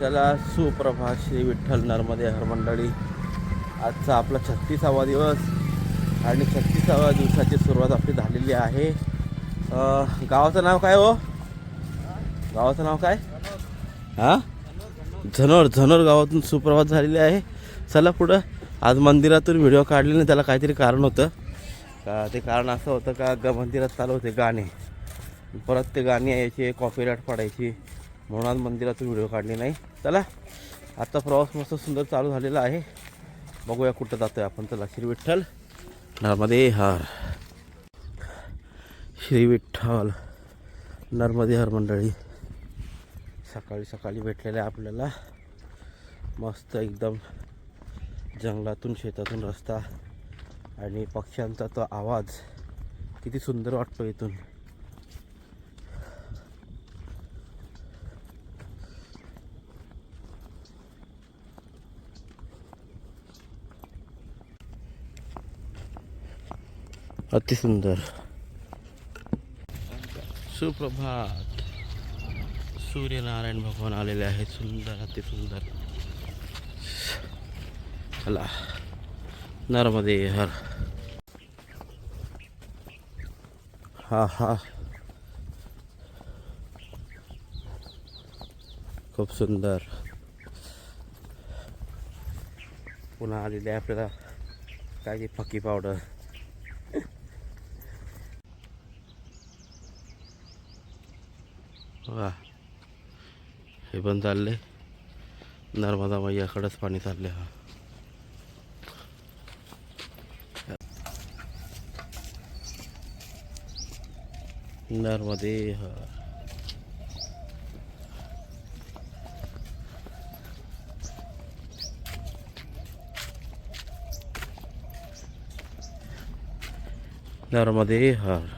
चला सुप्रभात श्री विठ्ठल नर्मदे हर मंडळी. आजचा आपला 36वा दिवस आणि 36व्या दिवसाची सुरुवात आपली झालेली आहे. गावाचं नाव काय हो? गावाचं नाव काय? हां, झनोर गावातून सुप्रभात झालेली आहे. चला पुढं. आज मंदिरातून व्हिडिओ काढले नाही, त्याला काहीतरी कारण होतं. ते कारण असं होतं का मंदिरात चालू होते गाणे, परत ते गाणी यायचे, कॉपीराईट पडायची, म्हणून आज मंदिरातून व्हिडिओ काढले नाही. चला आता प्रवास मस्त सुंदर चालू झालेला आहे. बघूया कुठं जातोय आपण. चला श्री विठ्ठल नर्मदे हर, श्री विठ्ठल नर्मदे हर मंडळी. सकाळी सकाळी भेटलेलं आहे आपल्याला. मस्त एकदम जंगलातून शेतातून रस्ता आणि पक्ष्यांचा तो आवाज किती सुंदर वाटतो इथून. अतिसुंदर. सुप्रभात. सूर्यनारायण भगवान आलेले आहेत. सुंदर, अतिसुंदर. चला नर्मदे हर. हा हा, खूप सुंदर. पुन्हा आलेली आहे आपल्याला काय ती फकी पावडर. वा, हे पण चालले नर्मदा मैयाकडेच पाणी चालले. हा नर्मदे हर. नर्मदे हर,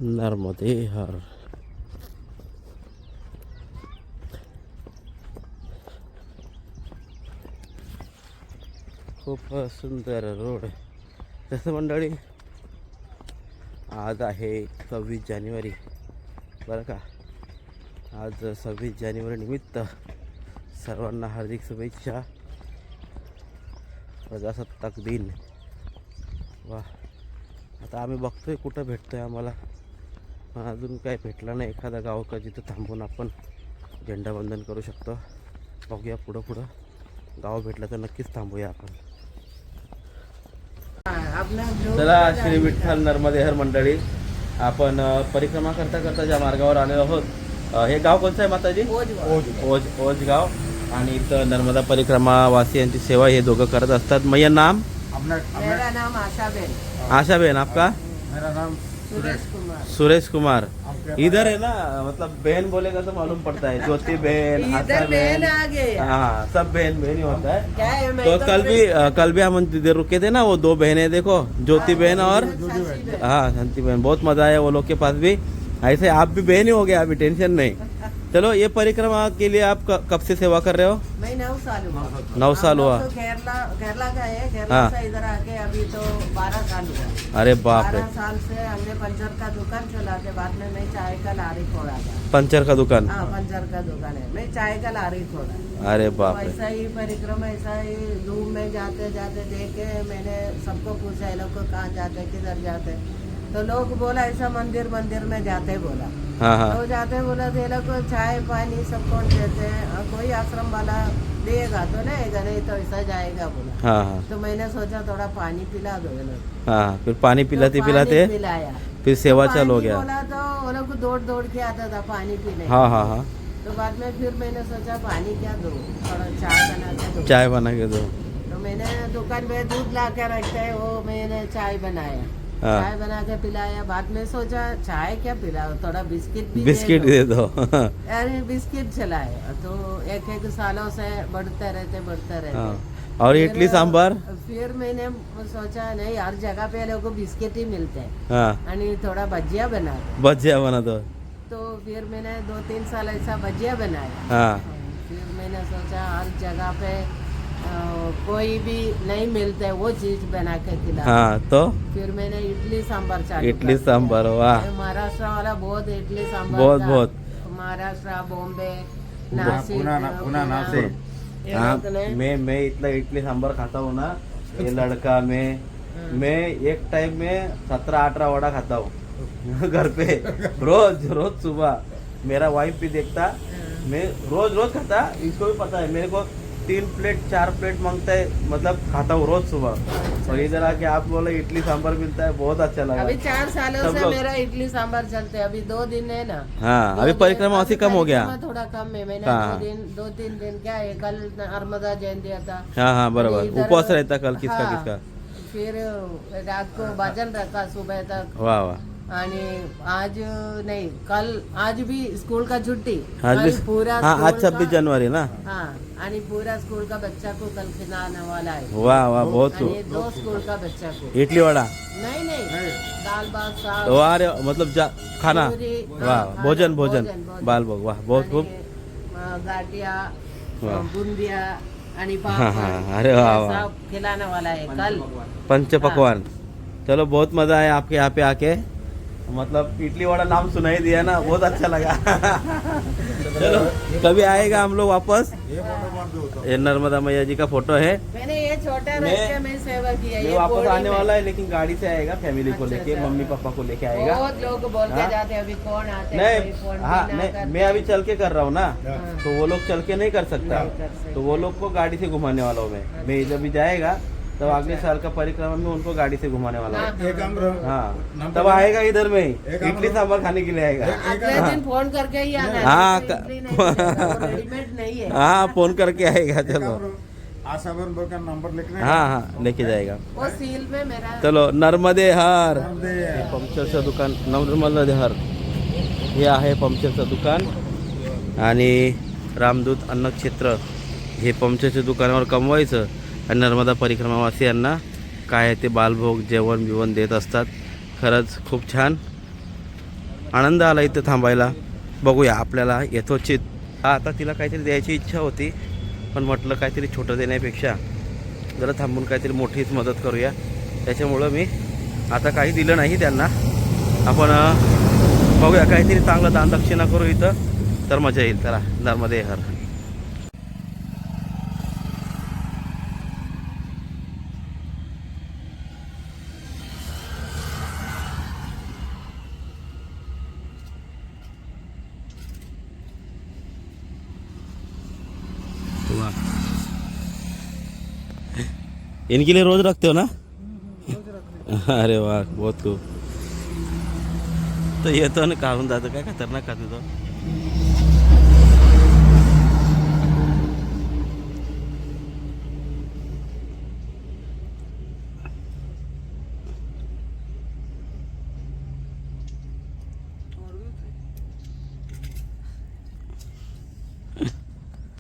नर्मदे हर. खूप सुंदर रोड. तसं मंडळी आज आहे 26 जानेवारी बरं का. आज 26 जानेवारी निमित्त सर्वांना हार्दिक शुभेच्छा. प्रजासत्ताक दिन. वा, आता आम्ही बघतोय कुठं भेटतोय आम्हाला. अजून काय भेटला नाही एखादा गाव का जिथं थांबून आपण झेंडावंदन करू शकतो. बघूया पुढं गाव भेटलं तर नक्कीच थांबूया आपण. चला श्री विठ्ठल नर्मदे हर मंडळी. आपण परिक्रमा करता करता ज्या मार्गावर आलेलो आहोत, हे गाव कोणतं आहे माताजी? ओज गाव. आणि इथं नर्मदा परिक्रमा वासियांची सेवा हे दोघं करत असतात. मैया नाम? मेरा नाम आशाबेन. आशाबेन. आपका? मेरा नाम सुरेश कुमार. इधर है ना, मतलब बहन बोलेगा तो मालूम पड़ता है. ज्योति बहन, आशा बहन, हाँ सब बहन ही होता है. तो कल भी हम इधर रुके थे ना, वो 2 बहनें देखो, ज्योति बहन और हाँ शांति बहन. बहुत मजा आया वो लोग के पास भी. ऐसे आप भी बहन ही हो गया, अभी टेंशन नहीं. चलो, ये परिक्रमा के लिए आप कब से सेवा कर रहे हो? मैं 9 साल हुआ. 9 साल हुआ. तो केरला का है. केरला हाँ. से इधर आके अभी तो 12 साल हुआ. अरे बाप रे. 12 साल से हमने पंचर का दुकान चलाते. बाद में मैं चाय का लारी खोला था. पंचर का दुकान? हाँ, पंचर का दुकान है. मैं चाय का लारी खोला. अरे बाप तो रे. ऐसा ही परिक्रमा, ऐसा ही धूम में जाते जाते देखे. मैंने सबको पूछा ये लोग को कहाँ जाते, किधर जाते. तो लोग बोला ऐसा मंदिर में जाते बोला. हाँ हाँ. तो जाते बोला तो ये लोग को चाय पानी सब कौन देते हैं. कोई आश्रम वाला देगा तो नहीं तो ऐसा जाएगा बोला. हाँ हाँ. तो मैंने सोचा थोड़ा पानी पिला दो ये लोग. हाँ, फिर पानी पिलाते तो पिलाते पानी पिलाया. फिर सेवा तो चालू हो पानी गया. बोला तो वो लोग को दौड़ के आता था पानी पीने. हाँ हाँ हाँ. तो बाद में फिर मैंने सोचा पानी क्या दो, थोड़ा चाय बना के दो. चाय बना के दो. तो मैंने दुकान पे दूध ला के रखते है, वो मैंने चाय बनाया. हाँ. चाय बना के पिलाया. बाद में सोचा चाय क्या पिलाओ, थोड़ा बिस्किट भी बिस्किट दे दे दो. अरे बिस्किट चलाए. तो एक सालों से बढ़ते रहते. हाँ. और इडली सांबार? फिर मैंने सोचा नहीं, हर जगह पे लोगों को बिस्किट ही मिलते हैं. हाँ, आणि थोड़ा भजिया बना. भजिया बना दो. तो फिर मैंने 2-3 साल ऐसा भजिया बनाया. हाँ. फिर मैंने सोचा हर जगह पे कोई भी नहीं मिलते वो चीज बना के खिला. हाँ, तो फिर मैंने इडली सांभर चालू इडली कर दिया. सांभर. वाह, महाराष्ट्र वाला बहुत इडली सांभर बहुत था. बहुत. महाराष्ट्र बॉम्बे नासिक पुणे नासिक ये हाँ, लोग ने मैं इतना इडली सांभर खाता हूँ ना, ये लड़का मैं एक टाइम में 17-18 वड़ा खाता हूँ घर पे, रोज रोज सुबह। मेरा वाइफ भी देखता, मैं रोज रोज खाता, इसको भी पता है, मेरे को 3 प्लेट 4 प्लेट मांगता है, मतलब खाता हूँ रोज सुबह। और इधर आके आप बोले इडली सांभर मिलता है, बहुत अच्छा लगा। अभी 4 सालों सब से लोग- मेरा इडली सांभर चलते हैं, अभी 2 दिन है ना। हाँ, 2 अभी दिन- परिक्रमा अभी उसी कम हो गया। परिक्रमा थोड़ा कम है, मैंने हाँ। 2-3 दिन क्या है, कल नर्मदा जयंती था। हाँ हाँ बराबर, इधर- उपवास रहता कल किसका हाँ, किसका। फिर रात को भजन रखा सुबह तक। वाह वाह, आणि आज नहीं, कल आज भी स्कूल का छुट्टी, आज कल भी पूरा हाँ, आज स्कूल 26 का- जनवरी ना। हाँ, आणि पूरा स्कूल का बच्चा को कल खिलाने वाला है। वाह वाह, बहुत खूब। आणि 2 स्कूल का बच्चा को इडली वड़ा, नहीं नहीं दाल भात साग वाह रे, मतलब खाना, पूरी, वाह खाना, भोजन भोजन भोजन। बाल भोग, वाह बहुत खूब। आणि, गाठिया वाह. बुंदिया आणि हाँ, हाँ, पापड़ अरे वाह, ये वाह. सब खिलाने वाला है कल। पंच पकवान। चलो बहुत मजा आया आपके यहाँ पे आके, मतलब इडली वड़ा नाम सुनाई दिया ना, बहुत अच्छा लगा। चलो कभी आएगा हम लोग वापस। ये नर्मदा मैया जी का फोटो है। मैंने ये छोटा मैं- रख के मैं सेवा किया। ये ये वापस बोर्डिंग आने में। वाला है, लेकिन गाड़ी से आएगा, फैमिली को अच्छा, लेके, अच्छा। मम्मी पापा को लेके आएगा। बहुत लोग बोलते हाँ? जाते हैं, अभी कौन आते हैं, कोई नहीं फोन भी हाँ, ना नहीं करते। मैं अभी चल के कर रहा हूँ ना, हाँ। तो वो लोग चल के नहीं कर सकता, नहीं कर सकते। तो वो लोग को गाड़ी से घुमाने वाला हूँ मैं जब भी जाएगा तब अगले साल का परिक्रमा में उनको गाड़ी से घुमाने वाला हूँ। हाँ, एक काम करो, हाँ, तब आएगा इधर में ही, एक काम इडली करो। सांभर खाने के लिए आएगा। अगले दिन फोन करके ही आना है, हाँ, तो इडली नहीं मिलेगा, वो रेडीमेड नहीं है। हाँ फोन करके आएगा, एक काम चलो। करो, आशावन बोल का नंबर लिखने हाँ हाँ लेके जाएगा। वो सील में मेरा चलो नर्मदे हर, नंबर पंक्चरचं दुकान, नर्मदे हर हे आहे पंक्चरचं दुकान, आणि रामदूत अन्नक्षेत्र हे पंक्चरच्या दुकानावर कमवायचं, आणि नर्मदा परिक्रमावासियांना काय आहे ते बालभोग जेवण बिवण देत असतात। खरंच खूप छान आनंद आला इथं थांबायला। बघूया आपल्याला यथोचित, आता तिला काहीतरी द्यायची इच्छा होती, पण म्हटलं काहीतरी छोटं देण्यापेक्षा जरा थांबून काहीतरी मोठीच मदत करूया, त्याच्यामुळं मी आता काही दिलं नाही त्यांना। आपण बघूया काहीतरी चांगलं दान दक्षिणा करू इथं, तर मजा येईल। चला नर्मदे हर। इनके लिए रोज रखते हो ना? अरे वाह बहुत खूब। तो येतो ना काढून जातं, काय खतरनाक खाते तो।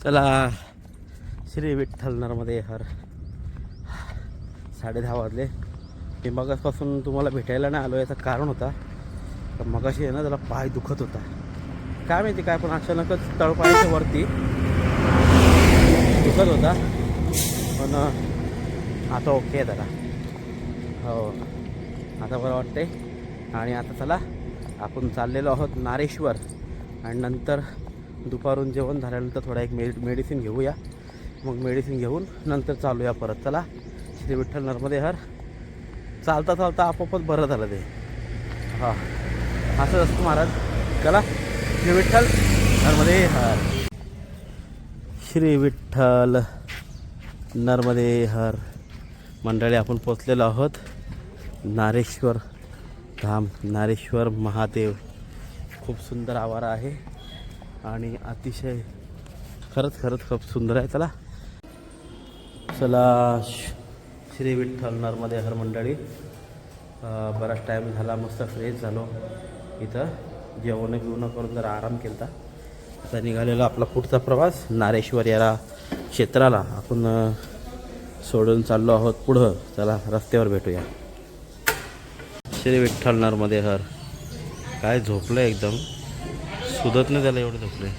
चला श्री विठ्ठल नर्मदे हर। 10:30 वाजले। मी मगासपासून तुम्हाला भेटायला नाही आलो, याचं कारण होता तर मगाशी आहे ना त्याला पाय दुखत होता, काय माहिती काय, पण अचानकच तळपायाच्या वरती दुखत होता, पण आता ओके आहे त्याला, हो आता बरं वाटते। आणि आता चला आपण चाललेलो आहोत नारेश्वर, आणि नंतर दुपारून जेवण झाल्यानंतर थोडा एक मेडिसिन घेऊया, मग मेडिसिन घेऊन नंतर चालूया परत। चला श्री विठ्ठल नर्मदे हर। चालता चालता आपोआपच बरं झालं ते, हां असं असतं महाराज। चला श्री विठ्ठल नर्मदे हर, श्री विठ्ठल नर्मदे हर। मंडळी आपण पोचलेलो आहोत नारेश्वर धाम, नारेश्वर महादेव। खूप सुंदर आवारा आहे आणि अतिशय खरंच खरंच खूप सुंदर आहे। चला चला श्री विठ्ठल नर्मदे हर मंडळी। बराच टाईम झाला, मस्त फ्रेश झालो, इथं जेवण बिवणं करून जरा आराम केला। आता निघालेला आपला पुढचा प्रवास नारेश्वर या क्षेत्राला आपण सोडून चाललो आहोत पुढं। चला रस्त्यावर भेटूया। श्री विठ्ठल नर्मदे हर। काय झोपलं एकदम, सुधत नाही त्याला, एवढं झोपले।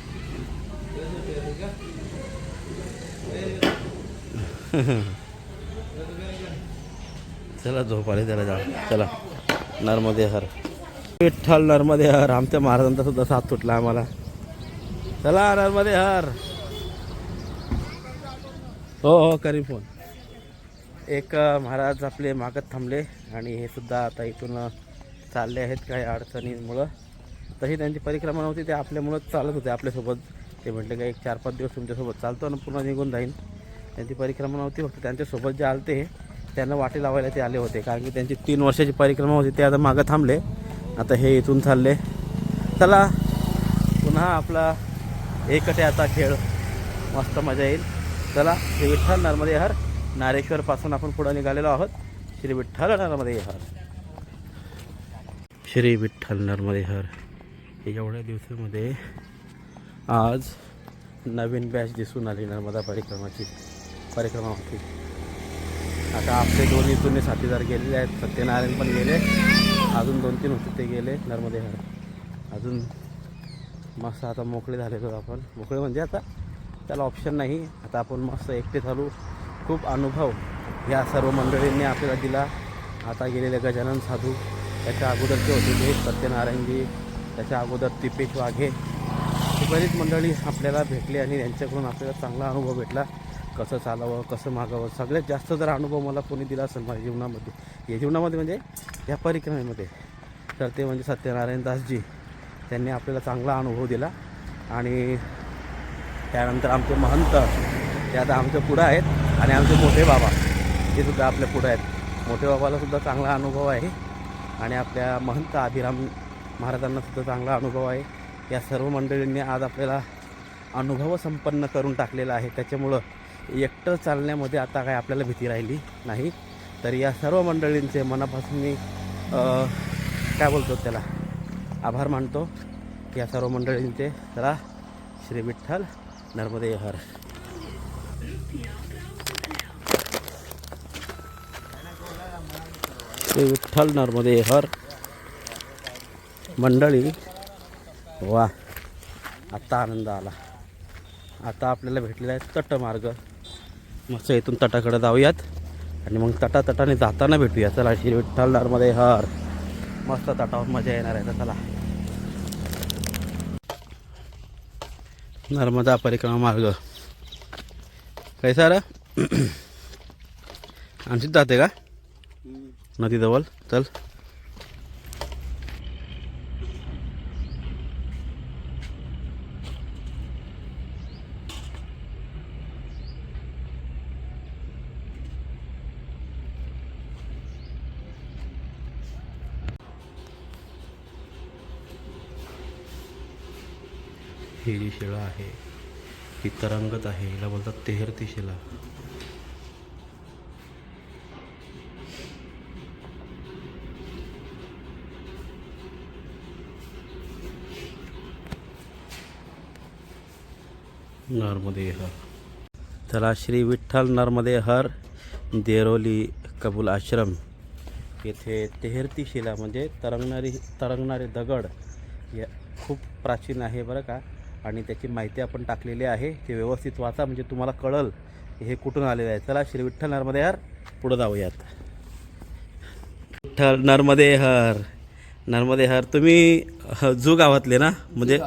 चला झोप आली त्याला, जा चला नर्मदे हर। विठ्ठल नर्मदे हर। आमच्या महाराजांचा सुद्धा साथ सुटला आम्हाला, चला नर्मदे हर. हो हो करी फोन. एक महाराज आपले मागत थांबले आणि हे सुद्धा आता इथून चालले आहेत काही अडचणीमुळं. तशी त्यांची परिक्रमा नव्हती, ते आपल्यामुळंच चालत होते आपल्यासोबत. ते म्हटले का एक 4-5 दिवस तुमच्यासोबत चालतो आणि पुन्हा निघून जाईन. त्यांची परिक्रमा नव्हती, फक्त त्यांच्यासोबत जे आलते त्यांना वाटे लावायला ते आले होते, कारण की त्यांची 3 वर्षाची परिक्रमा होती. ते आता मागं थांबले. आता हे इथून चालले. चला पुन्हा आपला एकट्याचा खेळ, मस्त मजा येईल. चला श्री विठ्ठल नर्मदे हर. नारेश्वरपासून आपण पुढं निघालेलो आहोत. श्री विठ्ठल नर्मदे हर. श्री विठ्ठल नर्मदे हर. एवढ्या दिवसामध्ये आज नवीन बॅच दिसून आली नर्मदा परिक्रमा होती. आता आपले दोन्ही जुने साथीदार गेलेले आहेत. सत्यनारायण पण गेले, अजून 2-3 होते ते गेले नर्मदे हर. अजून मस्त आता मोकळे झालेलो आपण. मोकळे म्हणजे आता त्याला ऑप्शन नाही. आता आपण मस्त एकटे झालो. खूप अनुभव या सर्व मंडळींनी आपल्याला दिला. आता गेलेले गजानन साधू, त्याच्या अगोदरचे होते ते सत्यनारायणजी, त्याच्या अगोदर तिपेश वाघे, ही बरीच मंडळी आपल्याला भेटली आणि त्यांच्याकडून आपल्याला चांगला अनुभव भेटला. कसं चालावं, कसं मागावं. सगळ्यात जास्त जर अनुभव मला कोणी दिला असेल माझ्या जीवनामध्ये, या जीवनामध्ये म्हणजे या परिक्रमेमध्ये, तर ते म्हणजे सत्यनारायण दासजी. त्यांनी आपल्याला चांगला अनुभव दिला. आणि त्यानंतर आमचे महंत, ते आता आमच्या पुढं आहेत. आणि आमचे मोठे बाबा, ते सुद्धा आपल्या पुढं आहेत. मोठे बाबाला सुद्धा चांगला अनुभव आहे. आणि आपल्या महंत अभिराम महाराजांना सुद्धा चांगला अनुभव आहे. या सर्व मंडळींनी आज आपल्याला अनुभव संपन्न करून टाकलेला आहे. त्याच्यामुळं एकटं चालण्यामध्ये आता काय आपल्याला भीती राहिली नाही. तर या सर्व मंडळींचे मनापासून मी काय बोलतो त्याला आभार मानतो, या सर्व मंडळींचे. चला श्री विठ्ठल नर्मदे हर. श्री विठ्ठल नर्मदे हर. मंडळी वा, आत्ता आनंद आला. आता आपल्याला भेटलेला आहे तटमार्ग. मस्त इथून तटाकडे जाऊयात आणि मग तटाने जाताना भेटूया. चला श्री विठ्ठल नर्मदे हर. मस्त तटावर मजा येणार आहे. तर चला नर्मदा परिक्रमा मार्ग कैसा रे आणखीच जाते का नदीजवळ? चल ही जी शिळा आहे ही तरंगत आहे, हिला बोलतात तेहरती शिला. नर्मदे हर. चला श्री विठ्ठल नर्मदे हर. देरोली कबूल आश्रम येथे तेहरती शिला म्हणजे तरंगणारे दगड या खूप प्राचीन आहे बरं का. आणि त्याची माहिती आपण टाकलेली आहे, ते व्यवस्थित वाचा म्हणजे तुम्हाला कळल हे कुठून आलेलं आहे. चला श्री विठ्ठल नर्मदे हर. पुढं जाऊयात. विठ्ठल नर्मदे हर. नर्मदे हर. तुम्ही जू गावातले ना? म्हणजे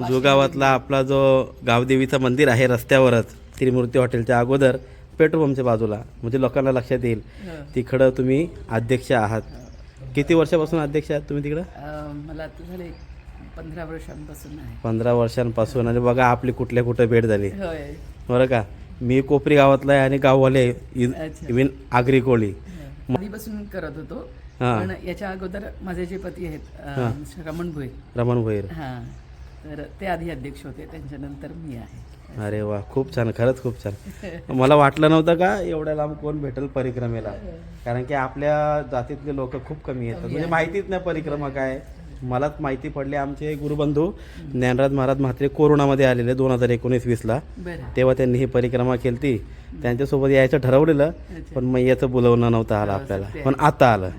जू गावातला आपला जो गावदेवीचं मंदिर आहे रस्त्यावरच, त्रिमूर्ती हॉटेलच्या अगोदर पेट्रोल पंपच्या बाजूला, म्हणजे लोकांना लक्षात येईल तिकडं तुम्ही अध्यक्ष आहात. किती वर्षापासून अध्यक्ष आहात तुम्ही तिकडं? मला आता झाले 15 वर्षांपासून आहे. 15 वर्षांपासून. आणि बघा आपली कुठल्या कुठे भेट झाली होय. बरं का. मी कोपरी गावातला आहे आणि गाववाले इव्हन आगरी कोळी आधीपासून करत होतो. पण याच्या अगोदर माझे जे पती आहेत रमण भोईर, हां, तर ते आधी अध्यक्ष होते, त्यांच्यानंतर मी आहे. अरे वा, खूप छान, खरंच खूप छान. मला वाटलं नव्हतं का एवढ्या लांब कोण भेटेल परिक्रमेला, कारण की आपल्या जातीतले लोक खूप कमी येतात, म्हणजे माहितीच नाही परिक्रमा काय. मलाच माहिती पडले. आमचे गुरुबंधू ज्ञानराज महाराज म्हात्रे कोरोनामध्ये आलेले 2019-20ला, तेव्हा त्यांनी ही परिक्रमा केली. त्यांच्यासोबत यायचं ठरवलेलं, पण मग याचं बोलवणं नव्हतं आलं आपल्याला, पण आता आलं.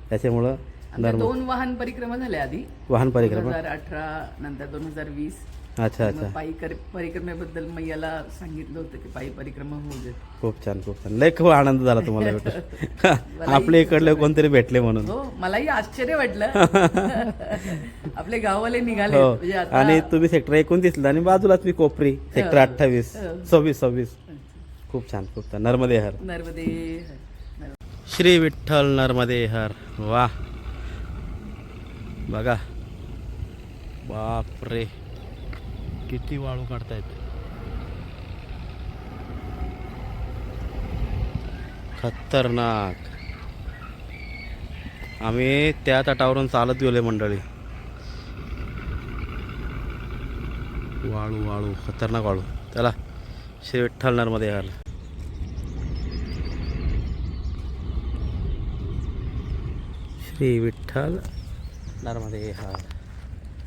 त्याच्यामुळं 2 वाहन परिक्रमा झाल्या आधी. वाहन परिक्रमा 2018 नंतर 2020 अच्छा मग अच्छा. पायी परिक्रमेबद्दल मैयाला सांगितलं होतं की पायी परिक्रमा होऊ दे. खूप छान खूप छान. लय खूप आनंद झाला तुम्हाला भेटून. आपले इकडले कोणतरी भेटले म्हणून. हो मलाही आश्चर्य वाटलं. आपले गाववाले निघाले हो. म्हणजे आता आणि तुम्ही सेक्टर 29 आणि बाजूलाच मी कोपरी सेक्टर 28 26. खूप छान खूप छान. नर्मदे हर. नर्मदे श्री विठ्ठल नर्मदे हर. वा बघा बापरे किती वाळू काढतायत. खतरनाक. आम्ही त्या तटावरून चालत गेलोय मंडळी. वाळू वाळू खतरनाक वाळू. चला श्री विठ्ठल नर्मदे हर. श्री विठ्ठल नर्मदे हर.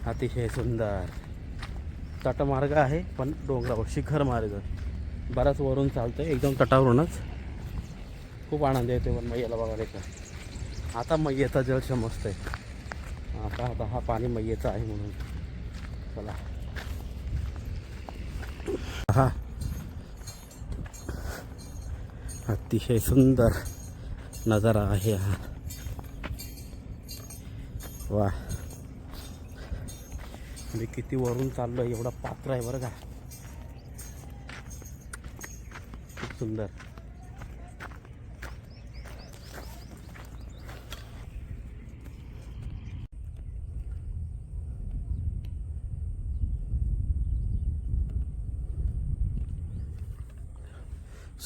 अतिशय सुंदर तटमार्ग आहे पण डोंगरावर शिखर मार्ग. बराच वरून चालतोय एकदम तटावरूनच. खूप आनंद येतो पण मैयाला बघायला का. आता मैयेचा जल समजतंय. आता हा पाणी मैयेचा आहे म्हणून. चला हा अतिशय सुंदर नजारा आहे हा. वा मी किती वरून चाललो. एवढा पात्र आहे बरं का. खूप सुंदर.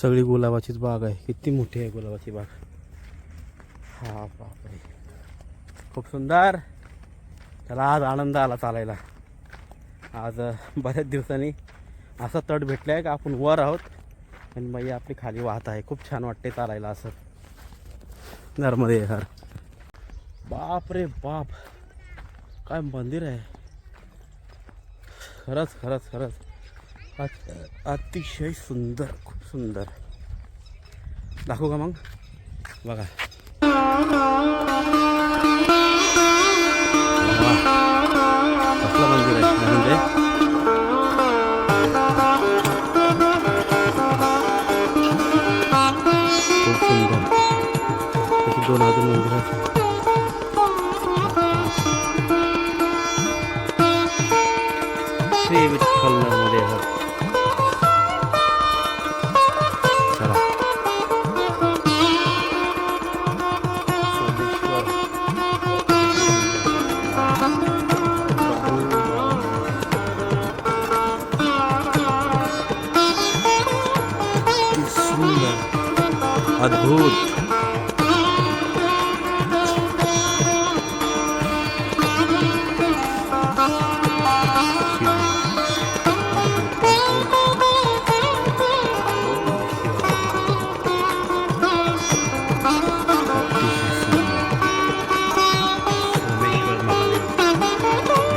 सगळी गुलाबाचीच बाग आहे. किती मोठी आहे गुलाबाची बाग. हा बापरे खूप सुंदर. त्याला आज आनंद आला चालायला. आज बऱ्याच दिवसांनी असा तट भेटला आहे का आपण वर आहोत आणि मैया आपली खाली वाहत आहे. खूप छान वाटते चालायला असं. नर्मदे हर. बाप रे बाप काय मंदिर आहे. खरंच खरंच खरंच अतिशय सुंदर. खूप सुंदर. दाखवू का मग. बघा कसलं मंदिर आहे म्हणजे. खूप सुंदर. त्याची 2 अजून मंदिर आहेत. श्री विठ्ठल नर्मदे हर. चला सोमेश्वर. सुंदर अद्भुत. सोमेश्वर महादेव.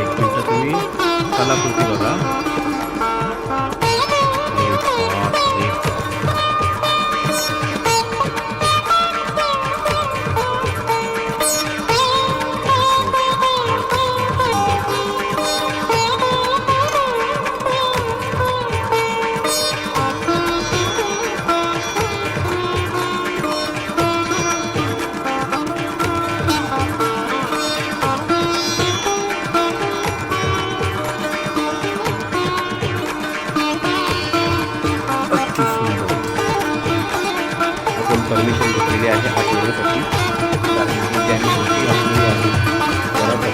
एक मिनिट तुम्ही कलाकृती बघा. परमिशन घेतलेली आहे हा फिरण्यासाठी. कारण की ज्यांनी सुट्टी घातलेली आहे बऱ्याच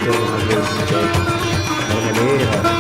सोमेश्वर महादेव की जय. नर्मदे हर.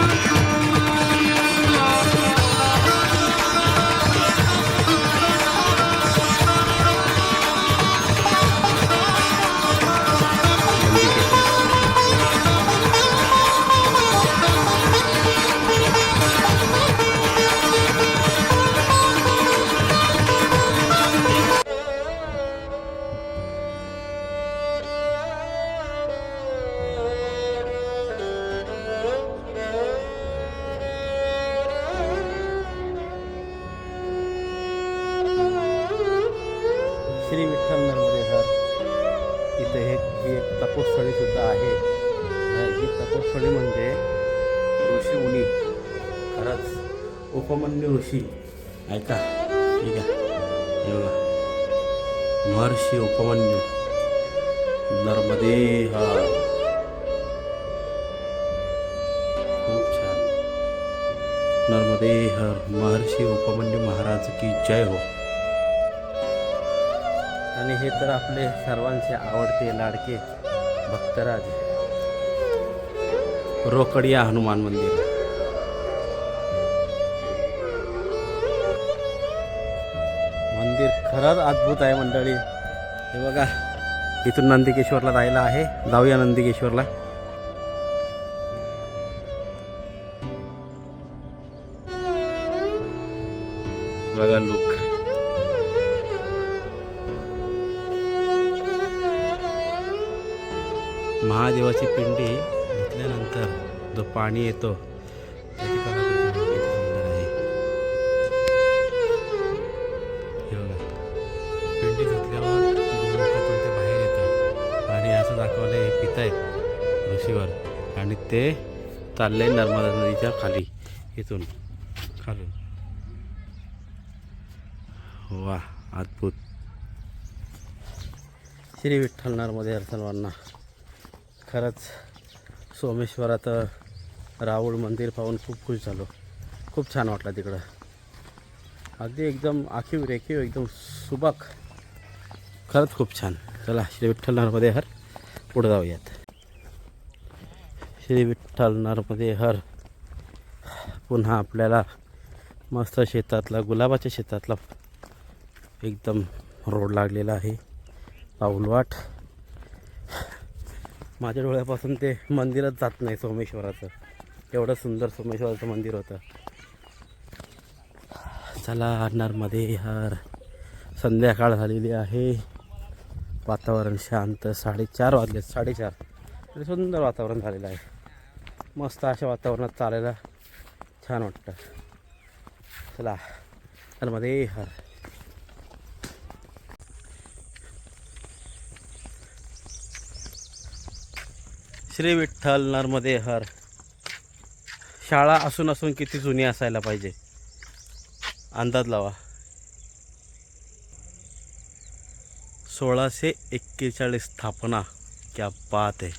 श्री विठ्ठल नर्मदे हर. इथे ही एक तपोस्थळी सुद्धा आहे. ही तपोस्थळी म्हणजे ऋषी मुनी, खरंच उपमन्यू ऋषी. ऐका, ठीक आहे, हे बघा, महर्षी उपमन्यू नर्मदे हर. खूप छान. नर्मदे हर. महर्षी उपमन्यू महाराज की जय हो. आणि हे तर आपले सर्वांचे आवडते लाडके भक्तराज रोकडिया हनुमान मंदिर. मंदिर खरंच अद्भुत आहे मंडळी. हे बघा, इथून नंदिकेश्वरला जायला आहे. जाऊया नंदिकेश्वरला. बघा लुक. महादेवाची पिंडी धुतल्यानंतर जो पाणी येतो त्याची कलाकृती किती सुंदर आहे. हे बघा, पिंडी धुतल्यावर मुखातून ते बाहेर येतं आणि असं दाखवलं हे पितायत ऋषीवर आणि ते चालले नर्मदा नदीच्या खाली, इथून खालून. वा, अद्भुत. श्री विठ्ठल नर्मदे हर सर्वांना. खरंच सोमेश्वरात राऊळ मंदिर पाहून खूप खुश झालो. खूप छान वाटलं तिकडं. अगदी एकदम आखीव रेखीव, एकदम सुबक. खरंच खूप छान. चला, श्री विठ्ठल नर्मदे हर. पुढे जाऊयात. श्री विठ्ठल नर्मदे हर. पुन्हा आपल्याला मस्त शेतातला, गुलाबाच्या शेतातला एकदम रोड लागलेला आहे. पाऊलवाट. माझ्या डोळ्यापासून ते मंदिरच जात नाही सोमेश्वराचं. एवढं सुंदर सोमेश्वराचं मंदिर होतं. चला, नर्मदे हर. संध्याकाळ झालेली आहे. वातावरण शांत. 4:30 वाजले. 4:30. तरी सुंदर वातावरण झालेलं आहे. मस्त अशा वातावरणात चालायला छान वाटतं. चला, नर्मदे हर. श्री विठ्ठल नर्मदे हर. शाळा असून असून किती जुनी असायला पाहिजे, अंदाज लावा. 1641 स्थापना. क्या बात आहे.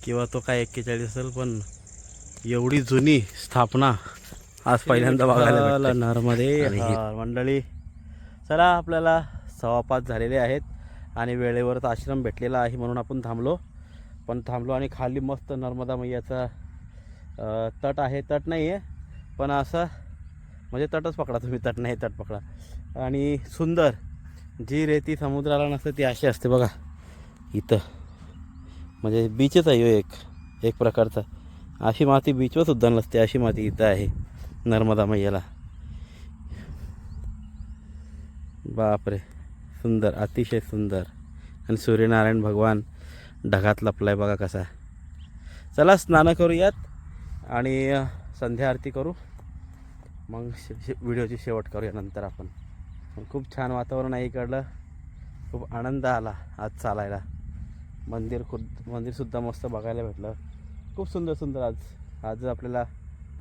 किंवा तो काय 41 असेल, पण एवढी जुनी स्थापना आज पहिल्यांदा बघायला भेटते. नर्मदे हर. मंडळी, चला, आपल्याला 5:15 झालेले आहेत आणि वेळेवरच आश्रम भेटलेला आहे म्हणून आपण थांबलो आणि खाली मस्त नर्मदा मैयाचा तट आहे. तट नाही आहे, पण असं म्हणजे तटच पकडा तुम्ही. तट नाही, तट पकडा. आणि सुंदर जी रेती समुद्राला नसते ती अशी असते बघा इथं. म्हणजे बीचच आहे एक प्रकारचा. अशी माती बीचवर सुद्धा नसते, अशी माती इथं आहे नर्मदा मैयाला. बापरे, सुंदर, अतिशय सुंदर. आणि सूर्यनारायण भगवान ढगात लपलाय बघा कसा. चला, स्नान करूयात आणि संध्या आरती करू, मग व्हिडिओची शेवट करूया नंतर आपण. खूप छान वातावरण आहे इकडलं. खूप आनंद आला आज चालायला. मंदिरसुद्धा मस्त बघायला भेटलं. खूप सुंदर आज आपल्याला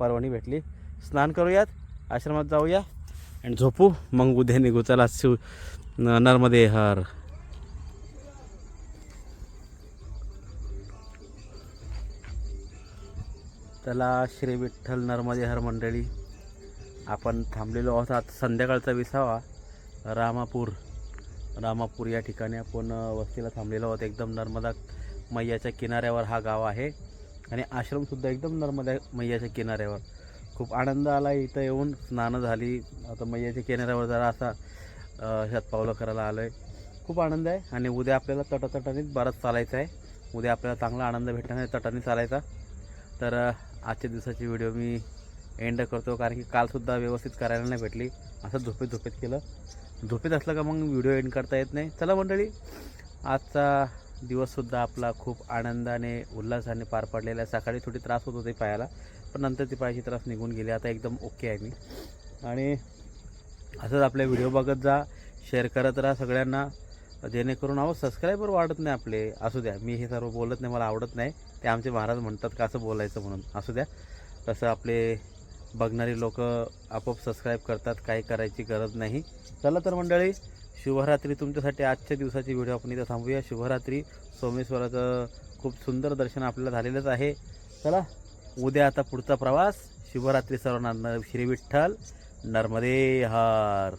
परवानगी भेटली. स्नान करूयात, आश्रमात जाऊया आणि झोपू, मग उद्या निघू. चला, नर्मदे हर. चला, श्री विठ्ठल नर्मदे हर मंडळी. आपण थांबलेलो आहोत आता संध्याकाळचा 20वा. रामापूर या ठिकाणी आपण वस्तीला थांबलेलो आहोत. एकदम नर्मदा मैयाच्या किनाऱ्यावर हा गाव आहे आणि आश्रमसुद्धा एकदम नर्मदा मैयाच्या किनाऱ्यावर. खूप आनंद आला इथं येऊन. स्नानं झाली. आता मैयाच्या किनाऱ्यावर जरा असा शतपावलं करायला आलो आहे. खूप आनंद आहे. आणि उद्या आपल्याला तटातटानीच बरंच चालायचं आहे. उद्या आपल्याला चांगला आनंद भेटणार आहे तटाने चालायचा. तर आजच्या दिवसाची व्हिडिओ मी एंड करतो, कारण की कालसुद्धा व्यवस्थित करायला नाही भेटली. असं झोपेत केलं. झोपेत असलं का मग व्हिडिओ एंड करता येत नाही. चला मंडळी, आजचा दिवससुद्धा आपला खूप आनंदाने उल्हासाने पार पडलेला आहे. सकाळी थोडी त्रास होत होते पायाला, पण नंतर ती पायाची त्रास निघून गेली. आता एकदम ओके आहे मी. आणि असंच आपले व्हिडिओ बघत जा, शेअर करत राहा सगळ्यांना, जेणेकरून सबस्क्रायबर वाढत नाही आपले. असू द्या, मी हे सर्व बोलत नाही, मला आवडत नाही. ते आमचे महाराज म्हणतात का असं बोलायचं म्हणून. असू द्या, तसं आपले बघणारी लोक आपोआप सबस्क्राईब करतात, काही करायची गरज नाही. चला तर मंडळी, शुभरात्री. तुमच्यासाठी आजच्या दिवसाची व्हिडिओ आपण इथं थांबूया. शुभरात्री. सोमेश्वराचं खूप सुंदर दर्शन आपल्याला झालेलंच आहे. चला, उद्या आता पुढचा प्रवास. शुभरात्री सर्वांना. श्री विठ्ठल नर्मदे हर.